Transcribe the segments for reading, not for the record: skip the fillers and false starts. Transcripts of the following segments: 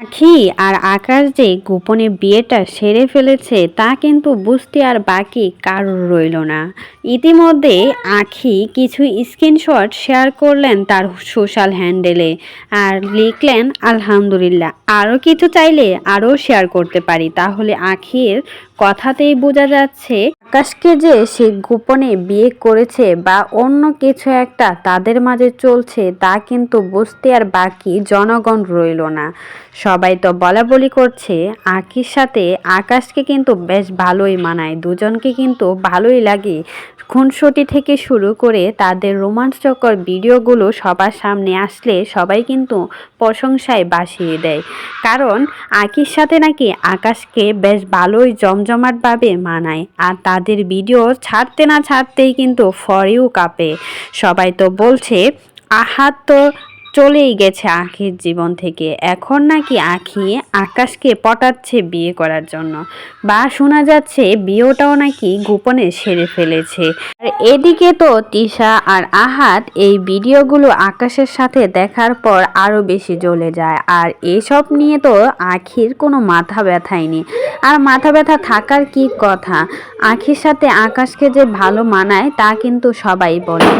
আখি আর আকাশ যে গোপনে বিয়েটা সেরে ফেলেছে তা কিন্তু বুঝতে আর বাকি কারোর রইল না। ইতিমধ্যে আখি কিছু স্ক্রিনশট শেয়ার করলেন তার সোশ্যাল হ্যান্ডেলে আর লিখলেন আলহামদুলিল্লাহ, আরও কিছু চাইলে আরও শেয়ার করতে পারি। তাহলে আখির কথাতেই বোঝা যাচ্ছে আকাশকে যে সে গোপনে বিয়ে করেছে বা অন্য কিছু একটা তাদের মাঝে চলছে তা কিন্তু বুঝতে আর বাকি জনগণ রইল না। সবাই তো বলাবলি করছে আখির সাথে আকাশকে কিন্তু বেশ ভালোই মানায়, দুজনকে কিন্তু ভালোই লাগে। খুনসুটি থেকে শুরু করে তাদের রোমাঞ্চকর ভিডিওগুলো সবার সামনে আসলে সবাই কিন্তু প্রশংসায় ভাসিয়ে দেয়, কারণ আখির সাথে নাকি আকাশকে বেশ ভালোই জমজমাটভাবে মানায়। আর তাদের ভিডিও ছাড়তে না ছাড়তেই কিন্তু ফর ইউ কাঁপে। সবাই তো বলছে আহাত তো চলেই গেছে আখির জীবন থেকে, এখন নাকি আখি আকাশকে পটাচ্ছে বিয়ে করার জন্য, বা শোনা যাচ্ছে বিয়েটাও নাকি গোপনে সেরে ফেলেছে। আর এদিকে তো তিশা আর আহাত এই ভিডিওগুলো আকাশের সাথে দেখার পর আরও বেশি জ্বলে যায়। আর এসব নিয়ে তো আখির কোনো মাথা ব্যথাই নেই, আর মাথা ব্যথা থাকার কি কথা। আখির সাথে আকাশকে যে ভালো মানায় তা কিন্তু সবাই বলে।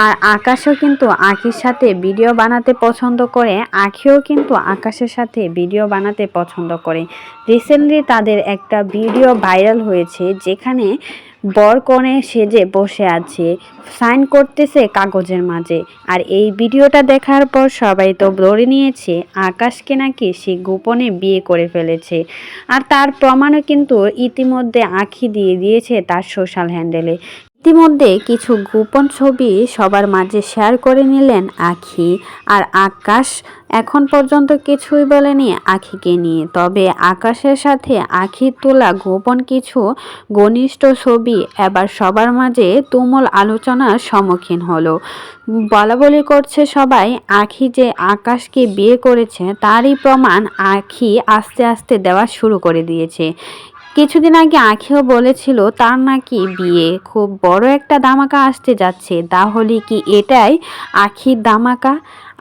আর আকাশও কিন্তু আখির সাথে ভিডিও বানাতে পছন্দ করে, আখিও কিন্তু আকাশের সাথে ভিডিও বানাতে পছন্দ করে। রিসেন্টলি তাদের একটা ভিডিও ভাইরাল হয়েছে যেখানে বর কনে সেজে বসে আছে, সাইন করতেছে কাগজের মাঝে। আর এই ভিডিওটা দেখার পর সবাই তো ধরে নিয়েছে আকাশকে নাকি সে গোপনে বিয়ে করে ফেলেছে। আর তার প্রমাণও কিন্তু ইতিমধ্যে আখি দিয়ে দিয়েছে তার সোশ্যাল হ্যান্ডেলে। ইতিমধ্যে কিছু গোপন ছবি সবার মাঝে শেয়ার করে নিলেন আখি। আর আকাশ এখন পর্যন্ত কিছুই বলেনি আখিকে নিয়ে, তবে আকাশের সাথে আখির তোলা গোপন কিছু ঘনিষ্ঠ ছবি এবার সবার মাঝে তুমুল আলোচনার সম্মুখীন হলো। বলাবলি করছে সবাই আখি যে আকাশকে বিয়ে করেছে তারই প্রমাণ আখি আস্তে আস্তে দেওয়া শুরু করে দিয়েছে। কিছুদিন আগে আখিও বলেছিল তার নাকি বিয়ে, খুব বড় একটা ধামাকা আসতে যাচ্ছে। তাহলে কি এটাই আখির ধামাকা?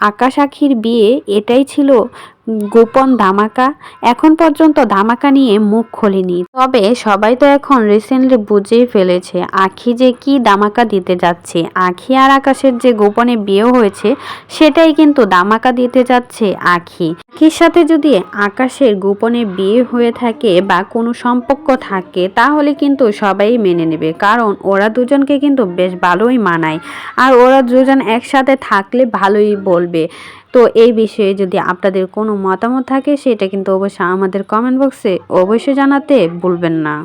আকাশ আখির বিয়ে এটাই ছিল গোপন ধামাকা? এখন পর্যন্ত ধামাকা নিয়ে মুখ খোলেনি, তবে সবাই তো এখন রিসেন্টলি বুঝেই ফেলেছে আখি যে কি ধামাকা দিতে যাচ্ছে। আখি আর আকাশের যে গোপনে বিয়ে হয়েছে সেটাই কিন্তু ধামাকা দিতে যাচ্ছে আখি। আখির সাথে যদি আকাশের গোপনে বিয়ে হয়ে থাকে বা কোনো সম্পর্ক থাকে তাহলে কিন্তু সবাই মেনে নেবে, কারণ ওরা দুজনকে কিন্তু বেশ ভালোই মানায়। আর ওরা দুজন একসাথে থাকলে ভালোই বলবে। তো এই বিষয়ে যদি আপনাদের কোনো মতামত থাকে সেটা কিন্তু অবশ্যই আমাদের কমেন্ট বক্সে অবশ্যই জানাতে ভুলবেন না।